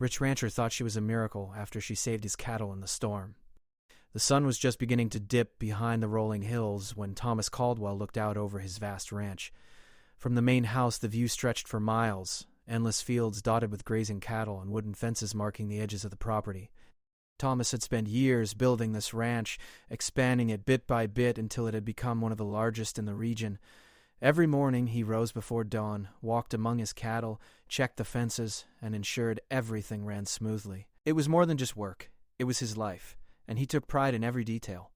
Rich Rancher thought she was a miracle after she saved his cattle in the storm. The sun was just beginning to dip behind the rolling hills when Thomas Caldwell looked out over his vast ranch. From the main house, the view stretched for miles, endless fields dotted with grazing cattle and wooden fences marking the edges of the property. Thomas had spent years building this ranch, expanding it bit by bit until it had become one of the largest in the region. Every morning he rose before dawn, walked among his cattle, checked the fences, and ensured everything ran smoothly. It was more than just work. It was his life, and he took pride in every detail.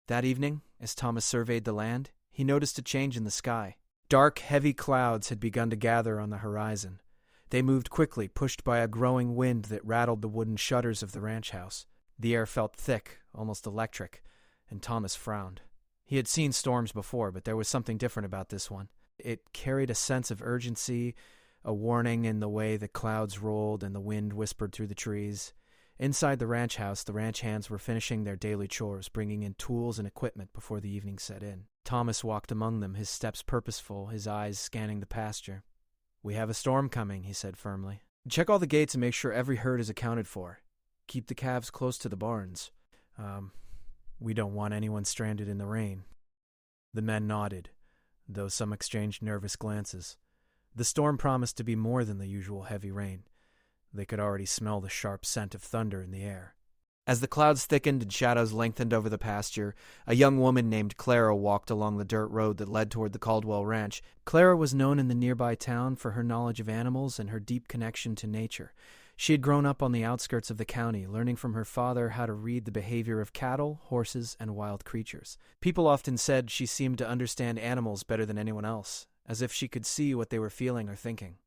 That evening, as Thomas surveyed the land, he noticed a change in the sky. Dark, heavy clouds had begun to gather on the horizon. They moved quickly, pushed by a growing wind that rattled the wooden shutters of the ranch house. The air felt thick, almost electric, and Thomas frowned. He had seen storms before, but there was something different about this one. It carried a sense of urgency, a warning in the way the clouds rolled and the wind whispered through the trees. Inside the ranch house, the ranch hands were finishing their daily chores, bringing in tools and equipment before the evening set in. Thomas walked among them, his steps purposeful, his eyes scanning the pasture. "We have a storm coming," he said firmly. "Check all the gates and make sure every herd is accounted for. Keep the calves close to the barns. We don't want anyone stranded in the rain." The men nodded, though some exchanged nervous glances. The storm promised to be more than the usual heavy rain. They could already smell the sharp scent of thunder in the air. As the clouds thickened and shadows lengthened over the pasture, a young woman named Clara walked along the dirt road that led toward the Caldwell Ranch. Clara was known in the nearby town for her knowledge of animals and her deep connection to nature. She had grown up on the outskirts of the county, learning from her father how to read the behavior of cattle, horses, and wild creatures. People often said she seemed to understand animals better than anyone else, as if she could see what they were feeling or thinking.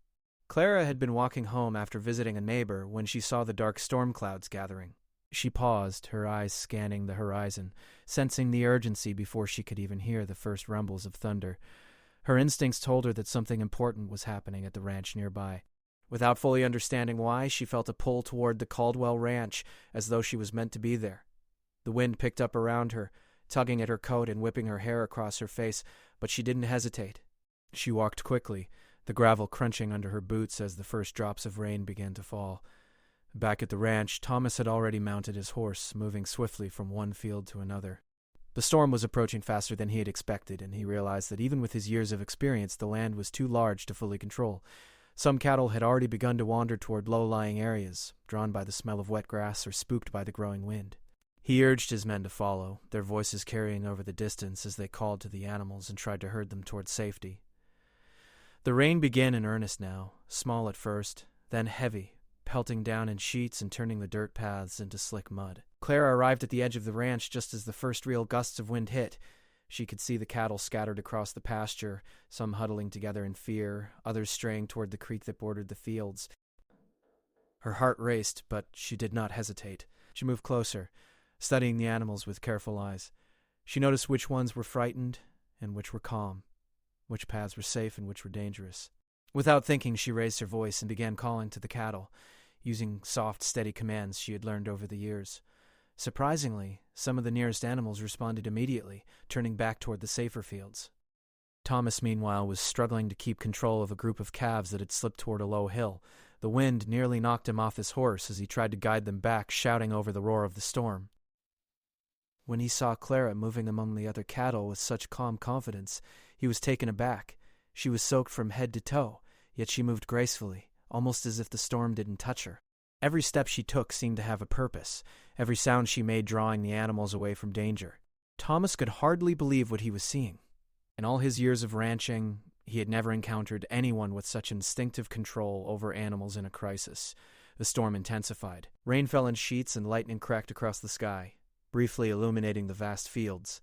Clara had been walking home after visiting a neighbor when she saw the dark storm clouds gathering. She paused, her eyes scanning the horizon, sensing the urgency before she could even hear the first rumbles of thunder. Her instincts told her that something important was happening at the ranch nearby. Without fully understanding why, she felt a pull toward the Caldwell Ranch, as though she was meant to be there. The wind picked up around her, tugging at her coat and whipping her hair across her face, but she didn't hesitate. She walked quickly, the gravel crunching under her boots as the first drops of rain began to fall. Back at the ranch, Thomas had already mounted his horse, moving swiftly from one field to another. The storm was approaching faster than he had expected, and he realized that even with his years of experience, the land was too large to fully control. Some cattle had already begun to wander toward low-lying areas, drawn by the smell of wet grass or spooked by the growing wind. He urged his men to follow, their voices carrying over the distance as they called to the animals and tried to herd them toward safety. The rain began in earnest now, small at first, then heavy, pelting down in sheets and turning the dirt paths into slick mud. Clara arrived at the edge of the ranch just as the first real gusts of wind hit. She could see the cattle scattered across the pasture, some huddling together in fear, others straying toward the creek that bordered the fields. Her heart raced, but she did not hesitate. She moved closer, studying the animals with careful eyes. She noticed which ones were frightened and which were calm, which paths were safe and which were dangerous. Without thinking, she raised her voice and began calling to the cattle, using soft, steady commands she had learned over the years. Surprisingly, some of the nearest animals responded immediately, turning back toward the safer fields. Thomas, meanwhile, was struggling to keep control of a group of calves that had slipped toward a low hill. The wind nearly knocked him off his horse as he tried to guide them back, shouting over the roar of the storm. When he saw Clara moving among the other cattle with such calm confidence, he was taken aback. She was soaked from head to toe, yet she moved gracefully, almost as if the storm didn't touch her. Every step she took seemed to have a purpose, every sound she made drawing the animals away from danger. Thomas could hardly believe what he was seeing. In all his years of ranching, he had never encountered anyone with such instinctive control over animals in a crisis. The storm intensified. Rain fell in sheets and lightning cracked across the sky, briefly illuminating the vast fields.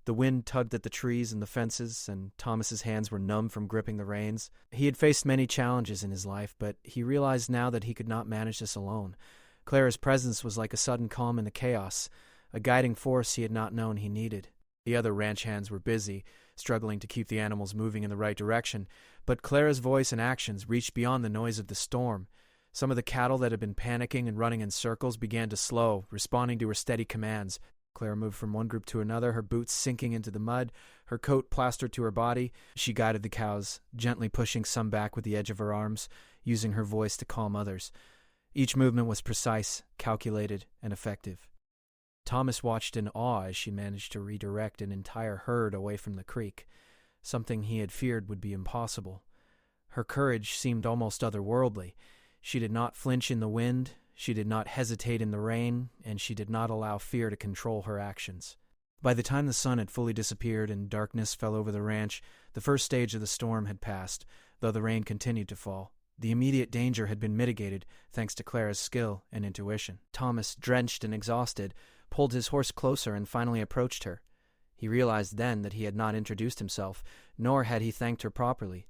The wind tugged at the trees and the fences, and Thomas's hands were numb from gripping the reins. He had faced many challenges in his life, but he realized now that he could not manage this alone. Clara's presence was like a sudden calm in the chaos, a guiding force he had not known he needed. The other ranch hands were busy, struggling to keep the animals moving in the right direction, but Clara's voice and actions reached beyond the noise of the storm. Some of the cattle that had been panicking and running in circles began to slow, responding to her steady commands. Clara moved from one group to another, her boots sinking into the mud, her coat plastered to her body. She guided the cows, gently pushing some back with the edge of her arms, using her voice to calm others. Each movement was precise, calculated, and effective. Thomas watched in awe as she managed to redirect an entire herd away from the creek, something he had feared would be impossible. Her courage seemed almost otherworldly. She did not flinch in the wind, she did not hesitate in the rain, and she did not allow fear to control her actions. By the time the sun had fully disappeared and darkness fell over the ranch, the first stage of the storm had passed, though the rain continued to fall. The immediate danger had been mitigated thanks to Clara's skill and intuition. Thomas, drenched and exhausted, pulled his horse closer and finally approached her. He realized then that he had not introduced himself, nor had he thanked her properly.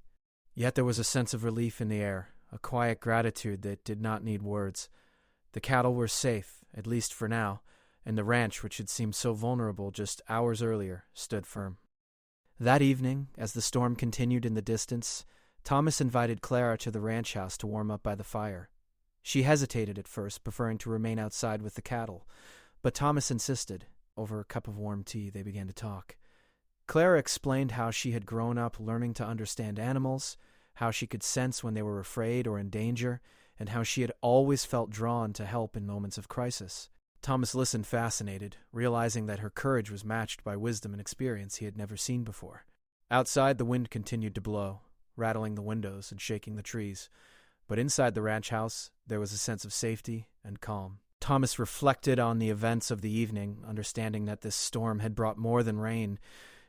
Yet there was a sense of relief in the air, a quiet gratitude that did not need words. The cattle were safe, at least for now, and the ranch, which had seemed so vulnerable just hours earlier, stood firm. That evening, as the storm continued in the distance, Thomas invited Clara to the ranch house to warm up by the fire. She hesitated at first, preferring to remain outside with the cattle, but Thomas insisted. Over a cup of warm tea, they began to talk. Clara explained how she had grown up learning to understand animals, how she could sense when they were afraid or in danger, and how she had always felt drawn to help in moments of crisis. Thomas listened fascinated, realizing that her courage was matched by wisdom and experience he had never seen before. Outside, the wind continued to blow, rattling the windows and shaking the trees. But inside the ranch house, there was a sense of safety and calm. Thomas reflected on the events of the evening, understanding that this storm had brought more than rain.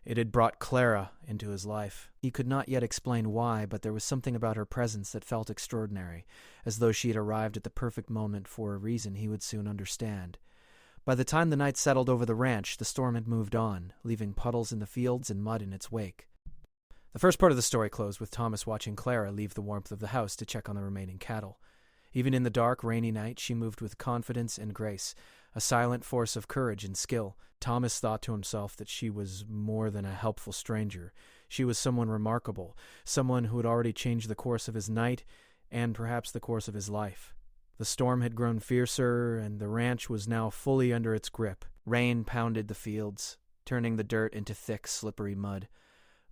It had brought Clara into his life. He could not yet explain why, but there was something about her presence that felt extraordinary, as though she had arrived at the perfect moment for a reason he would soon understand. By the time the night settled over the ranch, the storm had moved on, leaving puddles in the fields and mud in its wake. The first part of the story closed with Thomas watching Clara leave the warmth of the house to check on the remaining cattle. Even in the dark, rainy night, she moved with confidence and grace, a silent force of courage and skill. Thomas thought to himself that she was more than a helpful stranger. She was someone remarkable, someone who had already changed the course of his night and perhaps the course of his life. The storm had grown fiercer, and the ranch was now fully under its grip. Rain pounded the fields, turning the dirt into thick, slippery mud.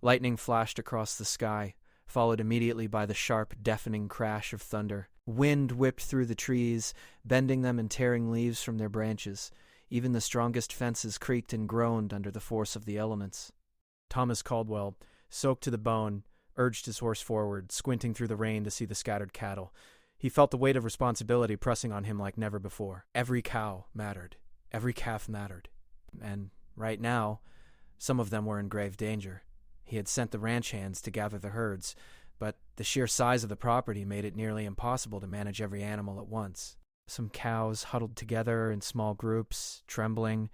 Lightning flashed across the sky, followed immediately by the sharp, deafening crash of thunder. Wind whipped through the trees, bending them and tearing leaves from their branches. Even the strongest fences creaked and groaned under the force of the elements. Thomas Caldwell, soaked to the bone, urged his horse forward, squinting through the rain to see the scattered cattle. He felt the weight of responsibility pressing on him like never before. Every cow mattered. Every calf mattered. And right now, some of them were in grave danger. He had sent the ranch hands to gather the herds, but the sheer size of the property made it nearly impossible to manage every animal at once. Some cows huddled together in small groups, trembling,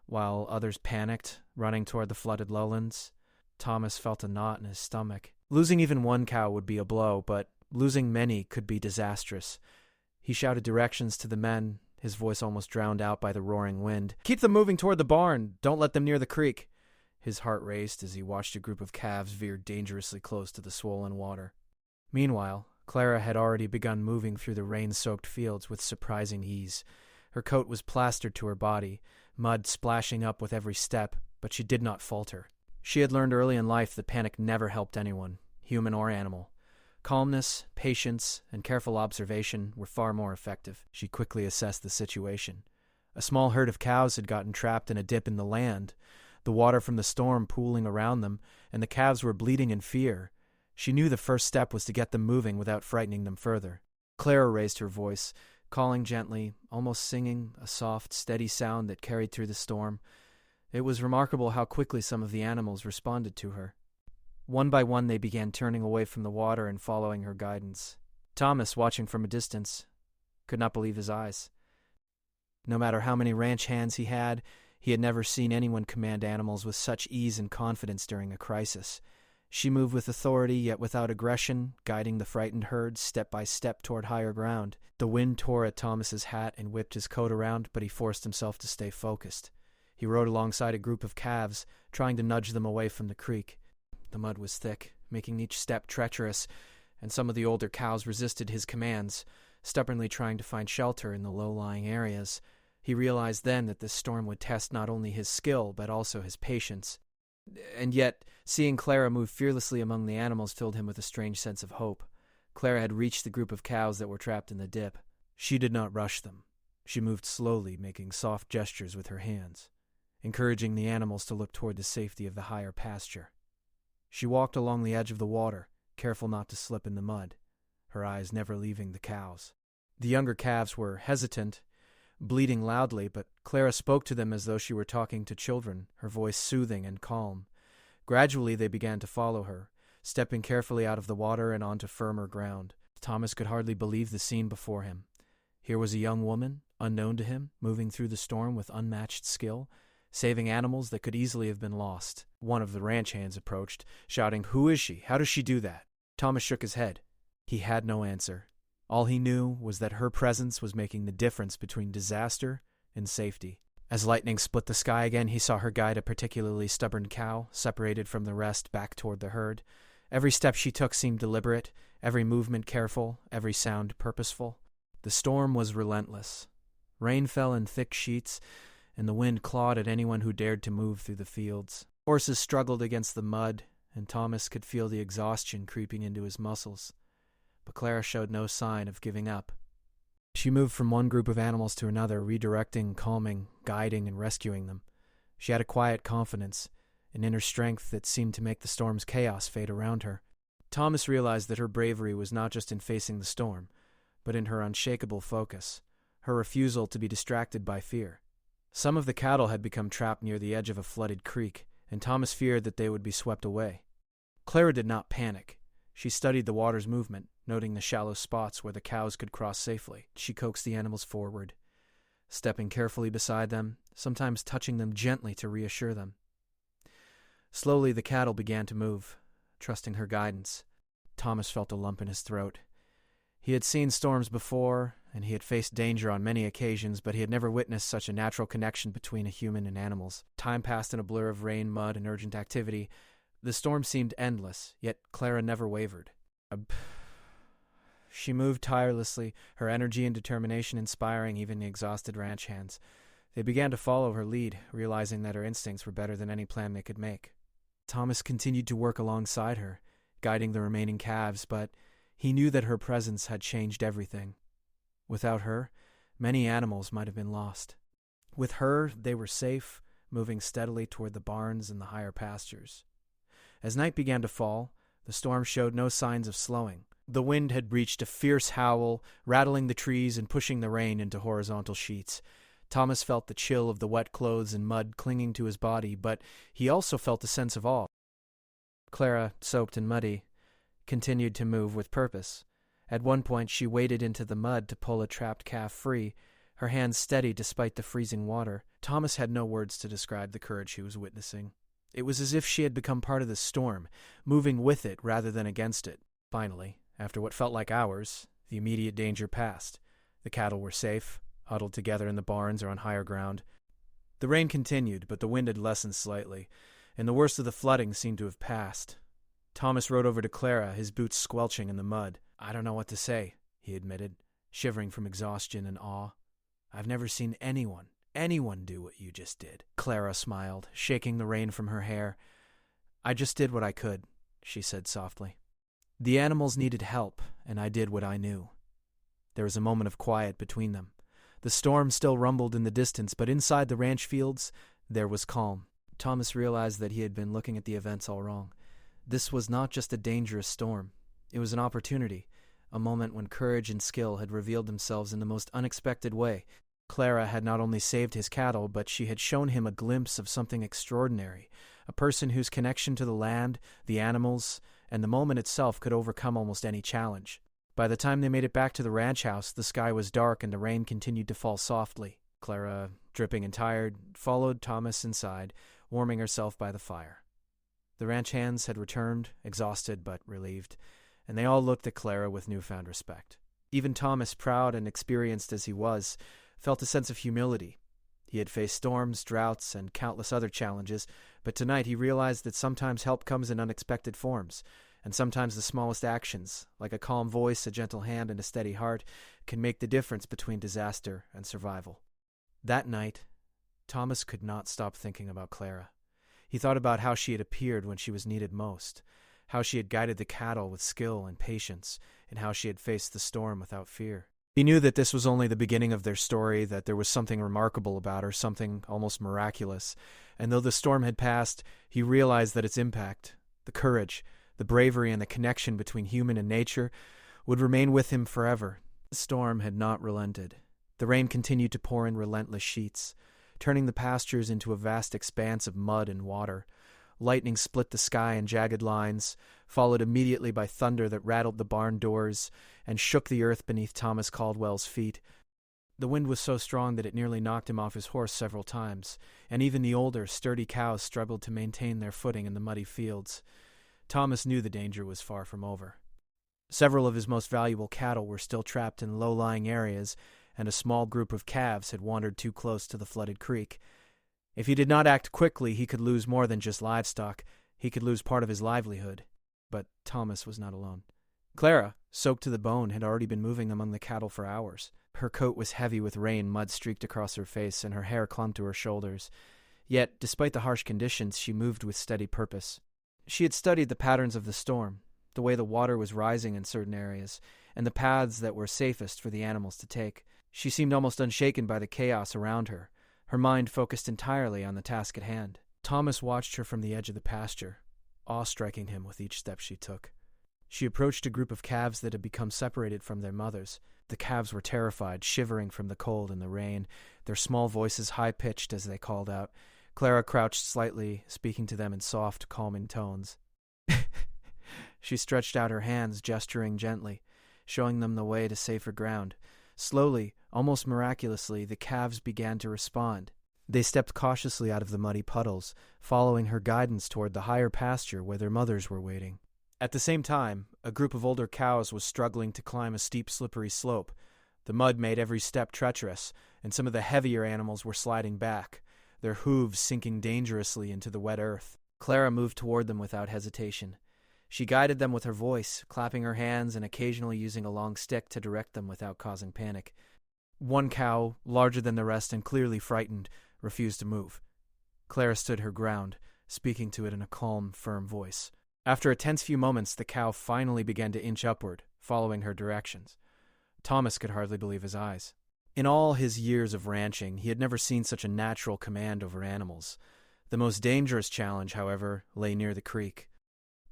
while others panicked, running toward the flooded lowlands. Thomas felt a knot in his stomach. Losing even one cow would be a blow, but losing many could be disastrous. He shouted directions to the men, his voice almost drowned out by the roaring wind. "Keep them moving toward the barn. Don't let them near the creek." His heart raced as he watched a group of calves veer dangerously close to the swollen water. Meanwhile, Clara had already begun moving through the rain-soaked fields with surprising ease. Her coat was plastered to her body, mud splashing up with every step, but she did not falter. She had learned early in life that panic never helped anyone, human or animal. Calmness, patience, and careful observation were far more effective. She quickly assessed the situation. A small herd of cows had gotten trapped in a dip in the land, the water from the storm pooling around them, and the calves were bleeding in fear. She knew the first step was to get them moving without frightening them further. Clara raised her voice, calling gently, almost singing, a soft, steady sound that carried through the storm. It was remarkable how quickly some of the animals responded to her. One by one they began turning away from the water and following her guidance. Thomas, watching from a distance, could not believe his eyes. No matter how many ranch hands he had never seen anyone command animals with such ease and confidence during a crisis. She moved with authority, yet without aggression, guiding the frightened herds step by step toward higher ground. The wind tore at Thomas's hat and whipped his coat around, but he forced himself to stay focused. He rode alongside a group of calves, trying to nudge them away from the creek. The mud was thick, making each step treacherous, and some of the older cows resisted his commands, stubbornly trying to find shelter in the low-lying areas. He realized then that this storm would test not only his skill, but also his patience. And yet, seeing Clara move fearlessly among the animals filled him with a strange sense of hope. Clara had reached the group of cows that were trapped in the dip. She did not rush them. She moved slowly, making soft gestures with her hands, encouraging the animals to look toward the safety of the higher pasture. She walked along the edge of the water, careful not to slip in the mud, her eyes never leaving the cows. The younger calves were hesitant, bleating loudly, but Clara spoke to them as though she were talking to children, her voice soothing and calm. Gradually they began to follow her, stepping carefully out of the water and onto firmer ground. Thomas could hardly believe the scene before him. Here was a young woman, unknown to him, moving through the storm with unmatched skill, saving animals that could easily have been lost. One of the ranch hands approached, shouting, "Who is she? How does she do that?" Thomas shook his head. He had no answer. All he knew was that her presence was making the difference between disaster and safety. As lightning split the sky again, he saw her guide a particularly stubborn cow, separated from the rest back toward the herd. Every step she took seemed deliberate, every movement careful, every sound purposeful. The storm was relentless. Rain fell in thick sheets, and the wind clawed at anyone who dared to move through the fields. Horses struggled against the mud, and Thomas could feel the exhaustion creeping into his muscles. But Clara showed no sign of giving up. She moved from one group of animals to another, redirecting, calming, guiding, and rescuing them. She had a quiet confidence, an inner strength that seemed to make the storm's chaos fade around her. Thomas realized that her bravery was not just in facing the storm, but in her unshakable focus, her refusal to be distracted by fear. Some of the cattle had become trapped near the edge of a flooded creek, and Thomas feared that they would be swept away. Clara did not panic. She studied the water's movement, noting the shallow spots where the cows could cross safely. She coaxed the animals forward, stepping carefully beside them, sometimes touching them gently to reassure them. Slowly the cattle began to move, trusting her guidance. Thomas felt a lump in his throat. He had seen storms before, and he had faced danger on many occasions, but he had never witnessed such a natural connection between a human and animals. Time passed in a blur of rain, mud, and urgent activity. The storm seemed endless, yet Clara never wavered. She moved tirelessly, her energy and determination inspiring even the exhausted ranch hands. They began to follow her lead, realizing that her instincts were better than any plan they could make. Thomas continued to work alongside her, guiding the remaining calves, but he knew that her presence had changed everything. Without her, many animals might have been lost. With her, they were safe, moving steadily toward the barns and the higher pastures. As night began to fall, the storm showed no signs of slowing. The wind had reached a fierce howl, rattling the trees and pushing the rain into horizontal sheets. Thomas felt the chill of the wet clothes and mud clinging to his body, but he also felt a sense of awe. Clara, soaked and muddy, continued to move with purpose. At one point she waded into the mud to pull a trapped calf free, her hands steady despite the freezing water. Thomas had no words to describe the courage he was witnessing. It was as if she had become part of the storm, moving with it rather than against it. Finally, after what felt like hours, the immediate danger passed. The cattle were safe, huddled together in the barns or on higher ground. The rain continued, but the wind had lessened slightly, and the worst of the flooding seemed to have passed. Thomas rode over to Clara, his boots squelching in the mud. "I don't know what to say," he admitted, shivering from exhaustion and awe. "I've never seen anyone do what you just did." Clara smiled, shaking the rain from her hair. "I just did what I could," she said softly. "The animals needed help, and I did what I knew." There was a moment of quiet between them. The storm still rumbled in the distance, but inside the ranch fields, there was calm. Thomas realized that he had been looking at the events all wrong. This was not just a dangerous storm. It was an opportunity, a moment when courage and skill had revealed themselves in the most unexpected way. Clara had not only saved his cattle, but she had shown him a glimpse of something extraordinary, a person whose connection to the land, the animals, and the moment itself could overcome almost any challenge. By the time they made it back to the ranch house, the sky was dark and the rain continued to fall softly. Clara, dripping and tired, followed Thomas inside, warming herself by the fire. The ranch hands had returned, exhausted but relieved, and they all looked at Clara with newfound respect. Even Thomas, proud and experienced as he was, felt a sense of humility. He had faced storms, droughts, and countless other challenges, but tonight he realized that sometimes help comes in unexpected forms, and sometimes the smallest actions, like a calm voice, a gentle hand, and a steady heart, can make the difference between disaster and survival. That night, Thomas could not stop thinking about Clara. He thought about how she had appeared when she was needed most, how she had guided the cattle with skill and patience, and how she had faced the storm without fear. He knew that this was only the beginning of their story, that there was something remarkable about her, something almost miraculous. And though the storm had passed, he realized that its impact, the courage, the bravery, and the connection between human and nature would remain with him forever. The storm had not relented. The rain continued to pour in relentless sheets, turning the pastures into a vast expanse of mud and water. Lightning split the sky in jagged lines, followed immediately by thunder that rattled the barn doors and shook the earth beneath Thomas Caldwell's feet. The wind was so strong that it nearly knocked him off his horse several times, and even the older, sturdy cows struggled to maintain their footing in the muddy fields. Thomas knew the danger was far from over. Several of his most valuable cattle were still trapped in low-lying areas, and a small group of calves had wandered too close to the flooded creek. If he did not act quickly, he could lose more than just livestock. He could lose part of his livelihood. But Thomas was not alone. Clara, soaked to the bone, had already been moving among the cattle for hours. Her coat was heavy with rain, mud streaked across her face, and her hair clung to her shoulders. Yet, despite the harsh conditions, she moved with steady purpose. She had studied the patterns of the storm, the way the water was rising in certain areas, and the paths that were safest for the animals to take. She seemed almost unshaken by the chaos around her, her mind focused entirely on the task at hand. Thomas watched her from the edge of the pasture, awe striking him with each step she took. She approached a group of calves that had become separated from their mothers. The calves were terrified, shivering from the cold and the rain, their small voices high-pitched as they called out. Clara crouched slightly, speaking to them in soft, calming tones. She stretched out her hands, gesturing gently, showing them the way to safer ground. Slowly, almost miraculously, the calves began to respond. They stepped cautiously out of the muddy puddles, following her guidance toward the higher pasture where their mothers were waiting. At the same time, a group of older cows was struggling to climb a steep, slippery slope. The mud made every step treacherous, and some of the heavier animals were sliding back, their hooves sinking dangerously into the wet earth. Clara moved toward them without hesitation. She guided them with her voice, clapping her hands and occasionally using a long stick to direct them without causing panic. One cow, larger than the rest and clearly frightened, refused to move. Clara stood her ground, speaking to it in a calm, firm voice. After a tense few moments, the cow finally began to inch upward, following her directions. Thomas could hardly believe his eyes. In all his years of ranching, he had never seen such a natural command over animals. The most dangerous challenge, however, lay near the creek.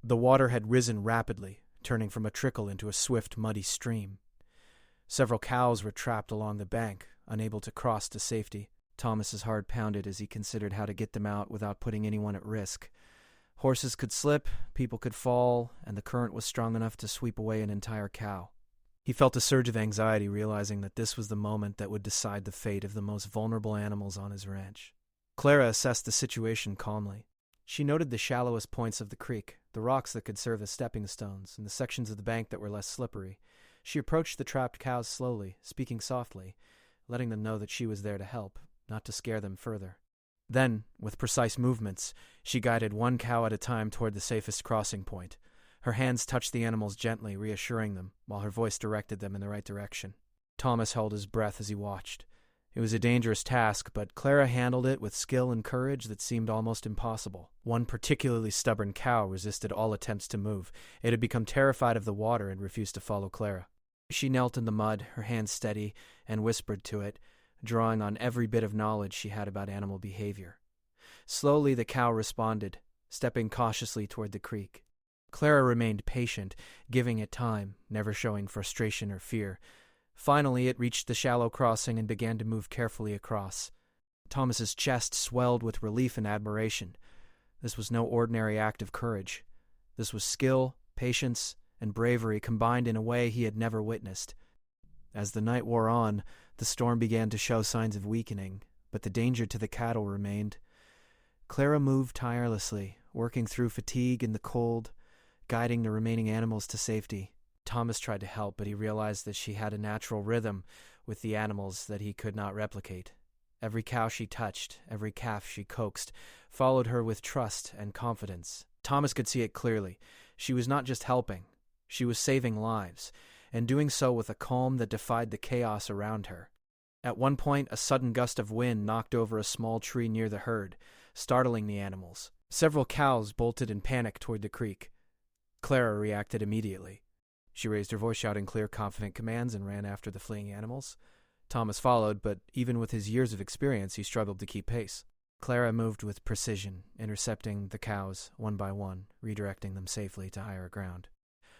The water had risen rapidly, turning from a trickle into a swift, muddy stream. Several cows were trapped along the bank, unable to cross to safety. Thomas's heart pounded as he considered how to get them out without putting anyone at risk. Horses could slip, people could fall, and the current was strong enough to sweep away an entire cow. He felt a surge of anxiety, realizing that this was the moment that would decide the fate of the most vulnerable animals on his ranch. Clara assessed the situation calmly. She noted the shallowest points of the creek, the rocks that could serve as stepping stones, and the sections of the bank that were less slippery. She approached the trapped cows slowly, speaking softly, letting them know that she was there to help, not to scare them further. Then, with precise movements, she guided one cow at a time toward the safest crossing point. Her hands touched the animals gently, reassuring them, while her voice directed them in the right direction. Thomas held his breath as he watched. It was a dangerous task, but Clara handled it with skill and courage that seemed almost impossible. One particularly stubborn cow resisted all attempts to move. It had become terrified of the water and refused to follow Clara. She knelt in the mud, her hands steady, and whispered to it, drawing on every bit of knowledge she had about animal behavior. Slowly the cow responded, stepping cautiously toward the creek. Clara remained patient, giving it time, never showing frustration or fear. Finally, it reached the shallow crossing and began to move carefully across. Thomas's chest swelled with relief and admiration. This was no ordinary act of courage. This was skill, patience, and bravery combined in a way he had never witnessed. As the night wore on, the storm began to show signs of weakening, but the danger to the cattle remained. Clara moved tirelessly, working through fatigue and the cold, guiding the remaining animals to safety. Thomas tried to help, but he realized that she had a natural rhythm with the animals that he could not replicate. Every cow she touched, every calf she coaxed, followed her with trust and confidence. Thomas could see it clearly. She was not just helping. She was saving lives, and doing so with a calm that defied the chaos around her. At one point, a sudden gust of wind knocked over a small tree near the herd, startling the animals. Several cows bolted in panic toward the creek. Clara reacted immediately. She raised her voice, shouting clear, confident commands, and ran after the fleeing animals. Thomas followed, but even with his years of experience, he struggled to keep pace. Clara moved with precision, intercepting the cows one by one, redirecting them safely to higher ground.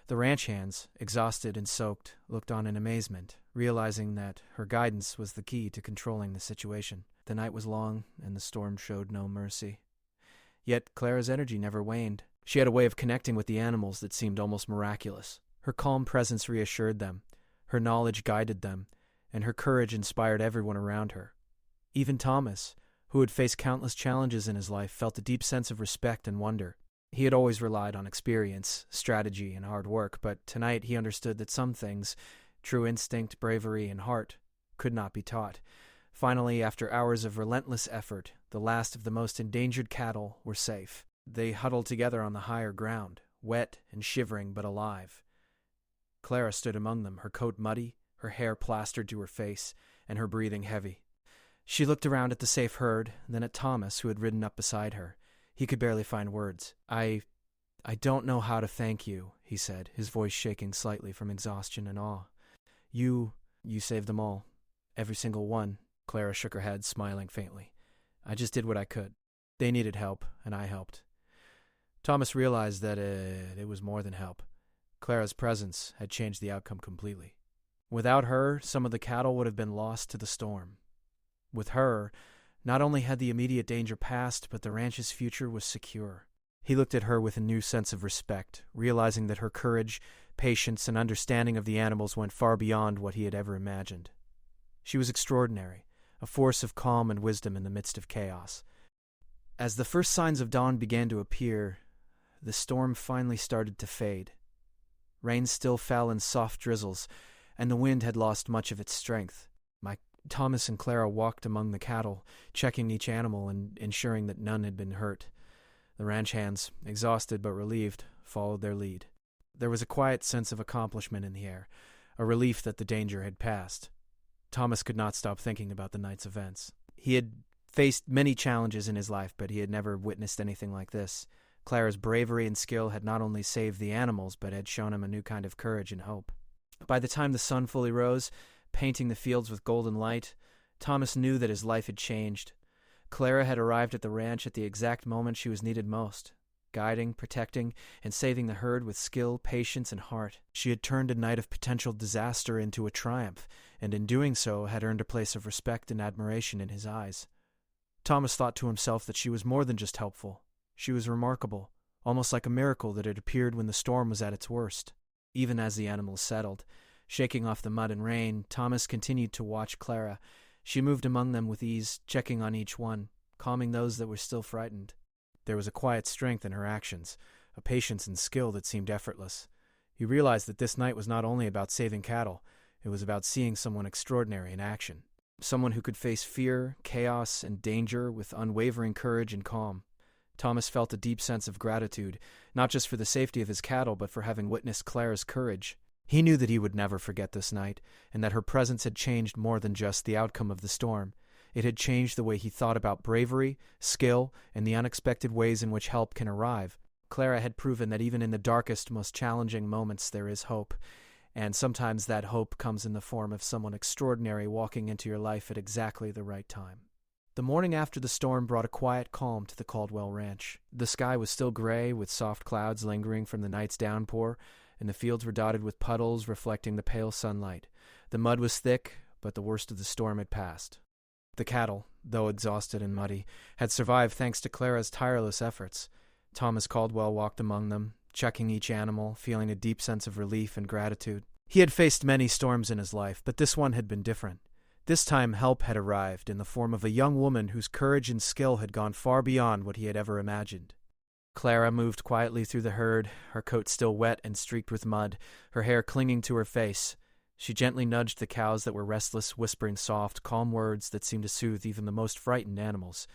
The ranch hands, exhausted and soaked, looked on in amazement, realizing that her guidance was the key to controlling the situation. The night was long, and the storm showed no mercy. Yet Clara's energy never waned. She had a way of connecting with the animals that seemed almost miraculous. Her calm presence reassured them, her knowledge guided them, and her courage inspired everyone around her. Even Thomas, who had faced countless challenges in his life, felt a deep sense of respect and wonder. He had always relied on experience, strategy, and hard work, but tonight he understood that some things, true instinct, bravery, and heart, could not be taught. Finally, after hours of relentless effort, the last of the most endangered cattle were safe. They huddled together on the higher ground, wet and shivering but alive. Clara stood among them, her coat muddy, her hair plastered to her face, and her breathing heavy. She looked around at the safe herd, then at Thomas, who had ridden up beside her. He could barely find words. I don't know how to thank you, he said, his voice shaking slightly from exhaustion and awe. You saved them all. Every single one. Clara shook her head, smiling faintly. I just did what I could. They needed help, and I helped. Thomas realized that it was more than help. Clara's presence had changed the outcome completely. Without her, some of the cattle would have been lost to the storm. With her, not only had the immediate danger passed, but the ranch's future was secure. He looked at her with a new sense of respect, realizing that her courage, patience, and understanding of the animals went far beyond what he had ever imagined. She was extraordinary, a force of calm and wisdom in the midst of chaos. As the first signs of dawn began to appear, the storm finally started to fade. Rain still fell in soft drizzles, and the wind had lost much of its strength. Thomas and Clara walked among the cattle, checking each animal and ensuring that none had been hurt. The ranch hands, exhausted but relieved, followed their lead. There was a quiet sense of accomplishment in the air, a relief that the danger had passed. Thomas could not stop thinking about the night's events. He had faced many challenges in his life, but he had never witnessed anything like this. Clara's bravery and skill had not only saved the animals, but had shown him a new kind of courage and hope. By the time the sun fully rose, painting the fields with golden light, Thomas knew that his life had changed. Clara had arrived at the ranch at the exact moment she was needed most, guiding, protecting, and saving the herd with skill, patience, and heart. She had turned a night of potential disaster into a triumph, and in doing so had earned a place of respect and admiration in his eyes. Thomas thought to himself that she was more than just helpful. She was remarkable, almost like a miracle that had appeared when the storm was at its worst. Even as the animals settled, shaking off the mud and rain, Thomas continued to watch Clara. She moved among them with ease, checking on each one, calming those that were still frightened. There was a quiet strength in her actions, a patience and skill that seemed effortless. He realized that this night was not only about saving cattle, it was about seeing someone extraordinary in action. Someone who could face fear, chaos, and danger with unwavering courage and calm. Thomas felt a deep sense of gratitude, not just for the safety of his cattle, but for having witnessed Clara's courage. He knew that he would never forget this night, and that her presence had changed more than just the outcome of the storm. It had changed the way he thought about bravery, skill, and the unexpected ways in which help can arrive. Clara had proven that even in the darkest, most challenging moments there is hope, and sometimes that hope comes in the form of someone extraordinary walking into your life at exactly the right time. The morning after the storm brought a quiet calm to the Caldwell Ranch. The sky was still gray, with soft clouds lingering from the night's downpour, and the fields were dotted with puddles reflecting the pale sunlight. The mud was thick, but the worst of the storm had passed. The cattle, though exhausted and muddy, had survived thanks to Clara's tireless efforts. Thomas Caldwell walked among them, checking each animal, feeling a deep sense of relief and gratitude. He had faced many storms in his life, but this one had been different. This time help had arrived in the form of a young woman whose courage and skill had gone far beyond what he had ever imagined. Clara moved quietly through the herd, her coat still wet and streaked with mud, her hair clinging to her face. She gently nudged the cows that were restless, whispering soft, calm words that seemed to soothe even the most frightened animals.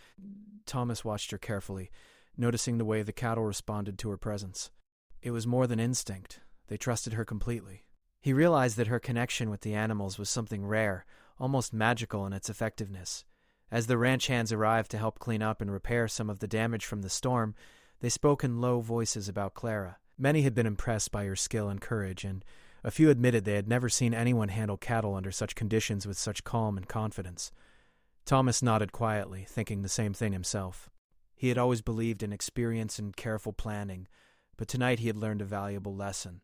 Thomas watched her carefully, noticing the way the cattle responded to her presence. It was more than instinct. They trusted her completely. He realized that her connection with the animals was something rare, almost magical in its effectiveness. As the ranch hands arrived to help clean up and repair some of the damage from the storm, they spoke in low voices about Clara. Many had been impressed by her skill and courage, and A few admitted they had never seen anyone handle cattle under such conditions with such calm and confidence. Thomas nodded quietly, thinking the same thing himself. He had always believed in experience and careful planning, but tonight he had learned a valuable lesson.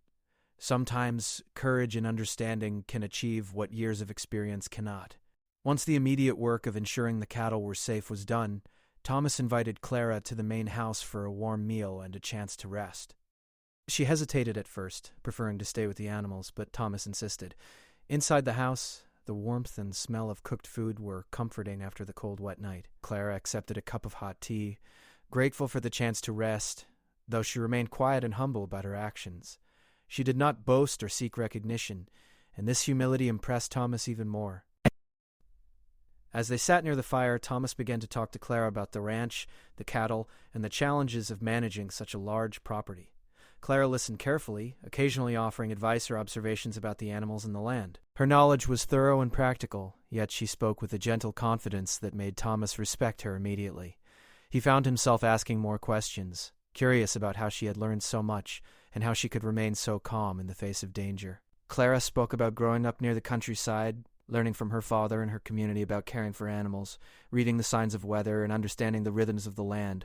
Sometimes courage and understanding can achieve what years of experience cannot. Once the immediate work of ensuring the cattle were safe was done, Thomas invited Clara to the main house for a warm meal and a chance to rest. She hesitated at first, preferring to stay with the animals, but Thomas insisted. Inside the house, the warmth and smell of cooked food were comforting after the cold, wet night. Clara accepted a cup of hot tea, grateful for the chance to rest, though she remained quiet and humble about her actions. She did not boast or seek recognition, and this humility impressed Thomas even more. As they sat near the fire, Thomas began to talk to Clara about the ranch, the cattle, and the challenges of managing such a large property. Clara listened carefully, occasionally offering advice or observations about the animals and the land. Her knowledge was thorough and practical, yet she spoke with a gentle confidence that made Thomas respect her immediately. He found himself asking more questions, curious about how she had learned so much and how she could remain so calm in the face of danger. Clara spoke about growing up near the countryside, learning from her father and her community about caring for animals, reading the signs of weather, and understanding the rhythms of the land.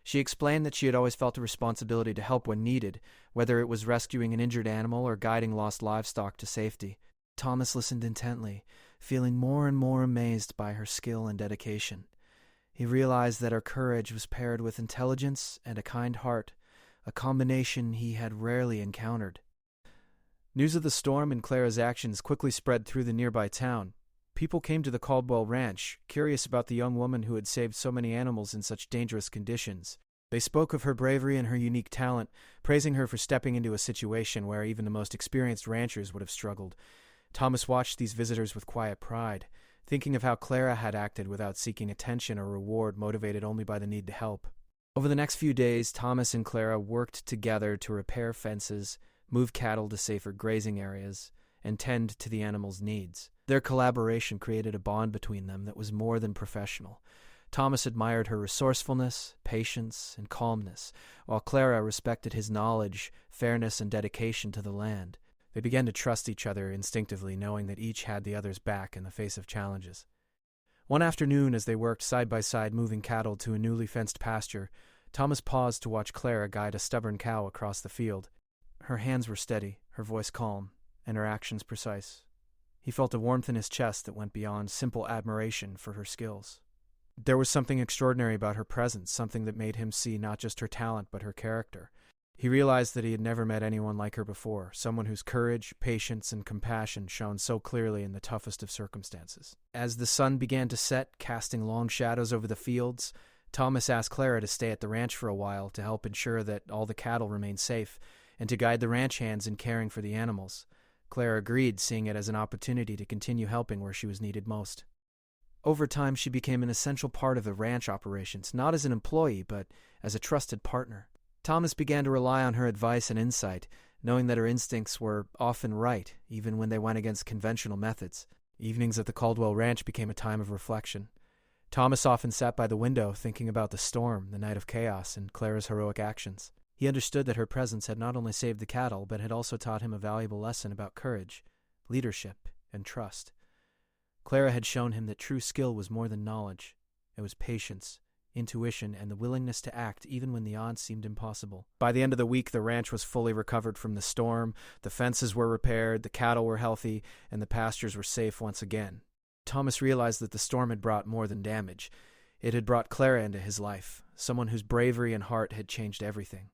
She explained that she had always felt a responsibility to help when needed, whether it was rescuing an injured animal or guiding lost livestock to safety. Thomas listened intently, feeling more and more amazed by her skill and dedication. He realized that her courage was paired with intelligence and a kind heart, a combination he had rarely encountered. News of the storm and Clara's actions quickly spread through the nearby town. People came to the Caldwell Ranch, curious about the young woman who had saved so many animals in such dangerous conditions. They spoke of her bravery and her unique talent, praising her for stepping into a situation where even the most experienced ranchers would have struggled. Thomas watched these visitors with quiet pride, thinking of how Clara had acted without seeking attention or reward, motivated only by the need to help. Over the next few days, Thomas and Clara worked together to repair fences, move cattle to safer grazing areas, and tend to the animals' needs. Their collaboration created a bond between them that was more than professional. Thomas admired her resourcefulness, patience, and calmness, while Clara respected his knowledge, fairness, and dedication to the land. They began to trust each other instinctively, knowing that each had the other's back in the face of challenges. One afternoon, as they worked side by side moving cattle to a newly fenced pasture, Thomas paused to watch Clara guide a stubborn cow across the field. Her hands were steady, her voice calm, and her actions precise. He felt a warmth in his chest that went beyond simple admiration for her skills. There was something extraordinary about her presence, something that made him see not just her talent but her character. He realized that he had never met anyone like her before, someone whose courage, patience, and compassion shone so clearly in the toughest of circumstances. As the sun began to set, casting long shadows over the fields, Thomas asked Clara to stay at the ranch for a while to help ensure that all the cattle remained safe, and to guide the ranch hands in caring for the animals. Clara agreed, seeing it as an opportunity to continue helping where she was needed most. Over time, she became an essential part of the ranch operations, not as an employee, but as a trusted partner. Thomas began to rely on her advice and insight, knowing that her instincts were often right, even when they went against conventional methods. Evenings at the Caldwell Ranch became a time of reflection. Thomas often sat by the window, thinking about the storm, the night of chaos, and Clara's heroic actions. He understood that her presence had not only saved the cattle, but had also taught him a valuable lesson about courage, leadership, and trust. Clara had shown him that true skill was more than knowledge. It was patience, intuition, and the willingness to act even when the odds seemed impossible. By the end of the week, the ranch was fully recovered from the storm, the fences were repaired, the cattle were healthy, and the pastures were safe once again. Thomas realized that the storm had brought more than damage. It had brought Clara into his life, someone whose bravery and heart had changed everything.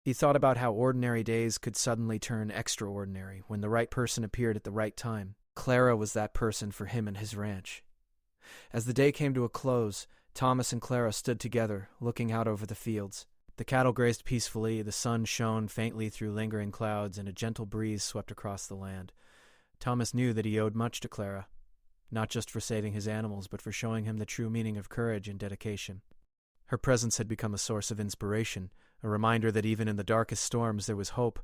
He thought about how ordinary days could suddenly turn extraordinary when the right person appeared at the right time. Clara was that person for him and his ranch. As the day came to a close, Thomas and Clara stood together, looking out over the fields. The cattle grazed peacefully, the sun shone faintly through lingering clouds, and a gentle breeze swept across the land. Thomas knew that he owed much to Clara, not just for saving his animals, but for showing him the true meaning of courage and dedication. Her presence had become a source of inspiration, a reminder that even in the darkest storms there was hope,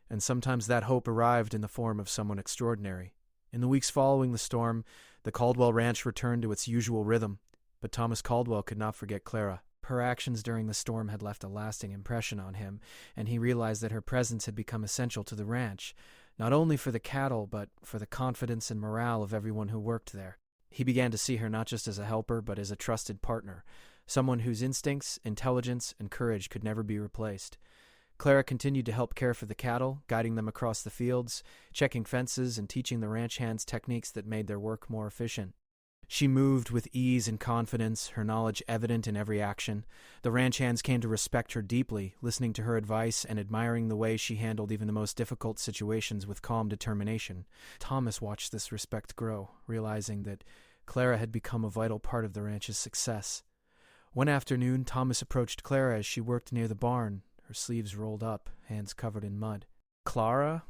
and sometimes that hope arrived in the form of someone extraordinary. In the weeks following the storm, the Caldwell Ranch returned to its usual rhythm, but Thomas Caldwell could not forget Clara. Her actions during the storm had left a lasting impression on him, and he realized that her presence had become essential to the ranch, not only for the cattle, but for the confidence and morale of everyone who worked there. He began to see her not just as a helper, but as a trusted partner, someone whose instincts, intelligence, and courage could never be replaced. Clara continued to help care for the cattle, guiding them across the fields, checking fences, and teaching the ranch hands techniques that made their work more efficient. She moved with ease and confidence, her knowledge evident in every action. The ranch hands came to respect her deeply, listening to her advice and admiring the way she handled even the most difficult situations with calm determination. Thomas watched this respect grow, realizing that Clara had become a vital part of the ranch's success. One afternoon, Thomas approached Clara as she worked near the barn, her sleeves rolled up, hands covered in mud. "Clara?"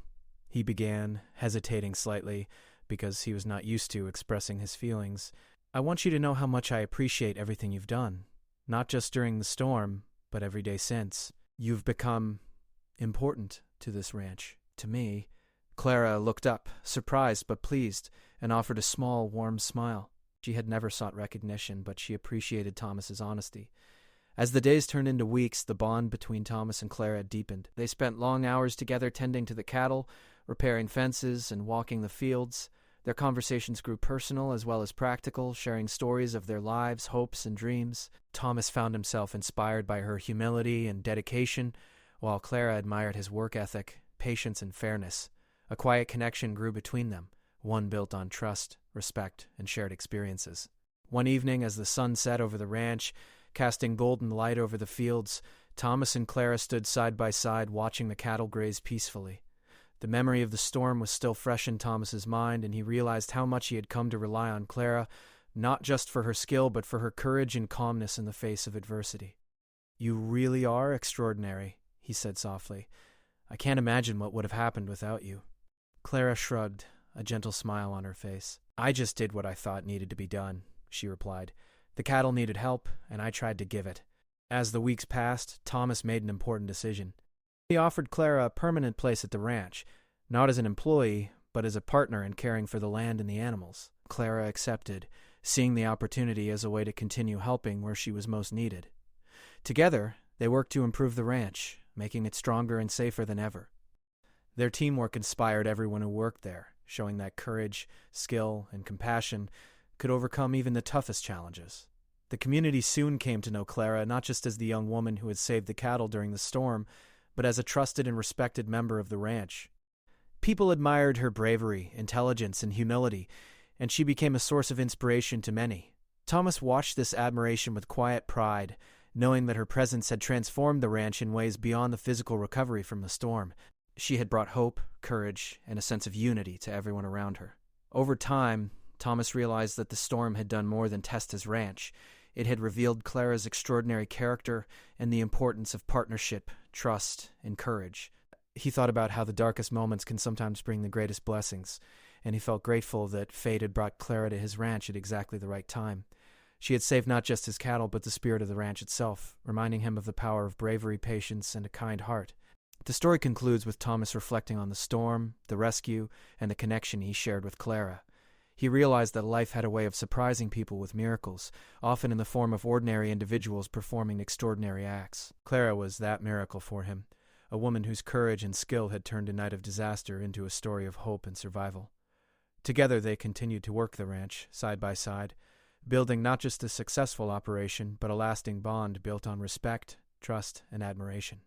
he began, hesitating slightly, because he was not used to expressing his feelings. "I want you to know how much I appreciate everything you've done, not just during the storm, but every day since. You've become important to this ranch, to me." Clara looked up, surprised but pleased, and offered a small, warm smile. She had never sought recognition, but she appreciated Thomas's honesty. As the days turned into weeks, the bond between Thomas and Clara deepened. They spent long hours together tending to the cattle, repairing fences, and walking the fields. Their conversations grew personal as well as practical, sharing stories of their lives, hopes, and dreams. Thomas found himself inspired by her humility and dedication, while Clara admired his work ethic, patience, and fairness. A quiet connection grew between them, one built on trust, respect, and shared experiences. One evening, as the sun set over the ranch, casting golden light over the fields, Thomas and Clara stood side by side watching the cattle graze peacefully. The memory of the storm was still fresh in Thomas's mind, and he realized how much he had come to rely on Clara, not just for her skill, but for her courage and calmness in the face of adversity. "You really are extraordinary," he said softly. "I can't imagine what would have happened without you." Clara shrugged, a gentle smile on her face. "I just did what I thought needed to be done," she replied. "The cattle needed help, and I tried to give it." As the weeks passed, Thomas made an important decision. He offered Clara a permanent place at the ranch, not as an employee, but as a partner in caring for the land and the animals. Clara accepted, seeing the opportunity as a way to continue helping where she was most needed. Together, they worked to improve the ranch, making it stronger and safer than ever. Their teamwork inspired everyone who worked there, showing that courage, skill, and compassion could overcome even the toughest challenges. The community soon came to know Clara not just as the young woman who had saved the cattle during the storm, but as a trusted and respected member of the ranch. People admired her bravery, intelligence, and humility, and she became a source of inspiration to many. Thomas watched this admiration with quiet pride, knowing that her presence had transformed the ranch in ways beyond the physical recovery from the storm. She had brought hope, courage, and a sense of unity to everyone around her. Over time, Thomas realized that the storm had done more than test his ranch. It had revealed Clara's extraordinary character and the importance of partnership, trust, and courage. He thought about how the darkest moments can sometimes bring the greatest blessings, and he felt grateful that fate had brought Clara to his ranch at exactly the right time. She had saved not just his cattle, but the spirit of the ranch itself, reminding him of the power of bravery, patience, and a kind heart. The story concludes with Thomas reflecting on the storm, the rescue, and the connection he shared with Clara. He realized that life had a way of surprising people with miracles, often in the form of ordinary individuals performing extraordinary acts. Clara was that miracle for him, a woman whose courage and skill had turned a night of disaster into a story of hope and survival. Together they continued to work the ranch, side by side, building not just a successful operation, but a lasting bond built on respect, trust, and admiration.